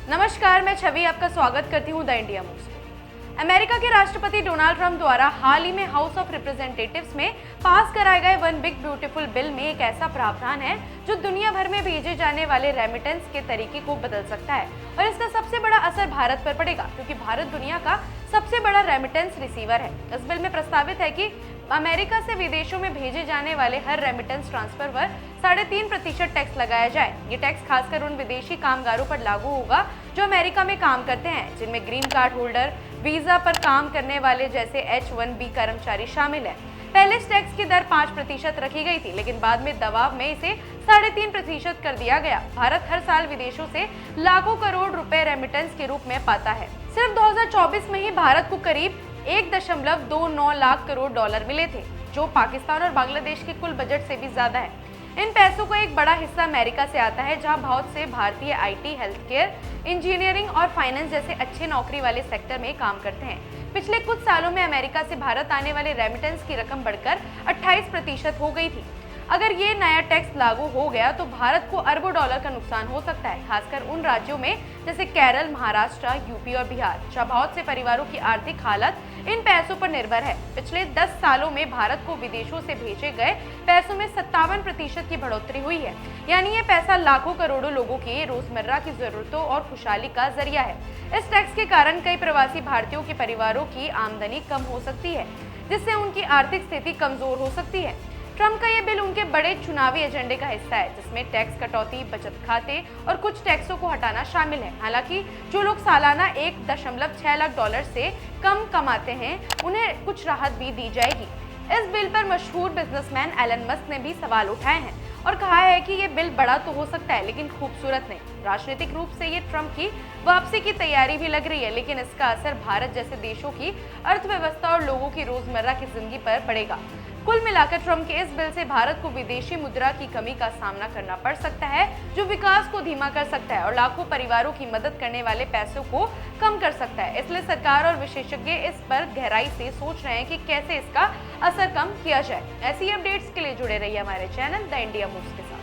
नमस्कार, मैं छवि आपका स्वागत करती हूँ द इंडिया मूव्स में। अमेरिका के राष्ट्रपति डोनाल्ड ट्रंप द्वारा हाल ही में हाउस ऑफ रिप्रेजेंटेटिव्स में पास कराए गए वन बिग ब्यूटीफुल बिल में एक ऐसा प्रावधान है जो दुनिया भर में भेजे जाने वाले रेमिटेंस के तरीके को बदल सकता है और इसका सबसे बड़ा असर भारत पर पड़ेगा, क्योंकि भारत दुनिया का सबसे बड़ा रेमिटेंस रिसीवर है। इस बिल में प्रस्तावित है कि अमेरिका से विदेशों में भेजे जाने वाले हर रेमिटेंस ट्रांसफर पर 3.5% टैक्स लगाया जाए। ये टैक्स खासकर उन विदेशी कामगारों पर लागू होगा जो अमेरिका में काम करते हैं, जिनमें ग्रीन कार्ड होल्डर, वीजा पर काम करने वाले जैसे H-1B कर्मचारी शामिल है। पहले इस टैक्स की दर 5% रखी गई थी, लेकिन बाद में दबाव में इसे 3.5% कर दिया गया। भारत हर साल विदेशों से लाखों करोड़ रुपए रेमिटेंस के रूप में पाता है। सिर्फ 2024 में ही भारत को करीब 1.29 लाख करोड़ डॉलर मिले थे, जो पाकिस्तान और बांग्लादेश के कुल बजट से भी ज्यादा है। इन पैसों का एक बड़ा हिस्सा अमेरिका से आता है, जहां बहुत से भारतीय IT, हेल्थ केयर, इंजीनियरिंग और फाइनेंस जैसे अच्छे नौकरी वाले सेक्टर में काम करते हैं। पिछले कुछ सालों में अमेरिका से भारत आने वाले रेमिटेंस की रकम बढ़कर 28% हो गई थी। अगर ये नया टैक्स लागू हो गया तो भारत को अरबों डॉलर का नुकसान हो सकता है, खासकर उन राज्यों में जैसे केरल, महाराष्ट्र, यूपी और बिहार, जहां बहुत से परिवारों की आर्थिक हालत इन पैसों पर निर्भर है। पिछले 10 सालों में भारत को विदेशों से भेजे गए पैसों में 57% की बढ़ोतरी हुई है, यानी ये पैसा लाखों करोड़ों लोगों की रोजमर्रा की जरूरतों और खुशहाली का जरिया है। इस टैक्स के कारण कई प्रवासी भारतीयों के परिवारों की आमदनी कम हो सकती है, जिससे उनकी आर्थिक स्थिति कमजोर हो सकती है। ट्रंप का ये बिल उनके बड़े चुनावी एजेंडे का हिस्सा है, जिसमें टैक्स कटौती, बचत खाते और कुछ टैक्सों को हटाना शामिल है। हालांकि जो लोग सालाना 1.6 लाख डॉलर से कम कमाते हैं, उन्हें कुछ राहत भी दी जाएगी। इस बिल पर मशहूर बिजनेसमैन एलन मस्क ने भी सवाल उठाए हैं और कहा है कि ये बिल बड़ा तो हो सकता है, लेकिन खूबसूरत नहीं। राजनीतिक रूप से ये ट्रंप की वापसी की तैयारी भी लग रही है, लेकिन इसका असर भारत जैसे देशों की अर्थव्यवस्था और लोगों की रोजमर्रा की जिंदगी पर पड़ेगा। कुल मिलाकर ट्रंप के इस बिल से भारत को विदेशी मुद्रा की कमी का सामना करना पड़ सकता है, जो विकास को धीमा कर सकता है और लाखों परिवारों की मदद करने वाले पैसों को कम कर सकता है। इसलिए सरकार और विशेषज्ञ इस पर गहराई से सोच रहे हैं कि कैसे इसका असर कम किया जाए। ऐसी अपडेट्स के लिए जुड़े रहिए हमारे चैनल द इंडिया मूव्स के साथ।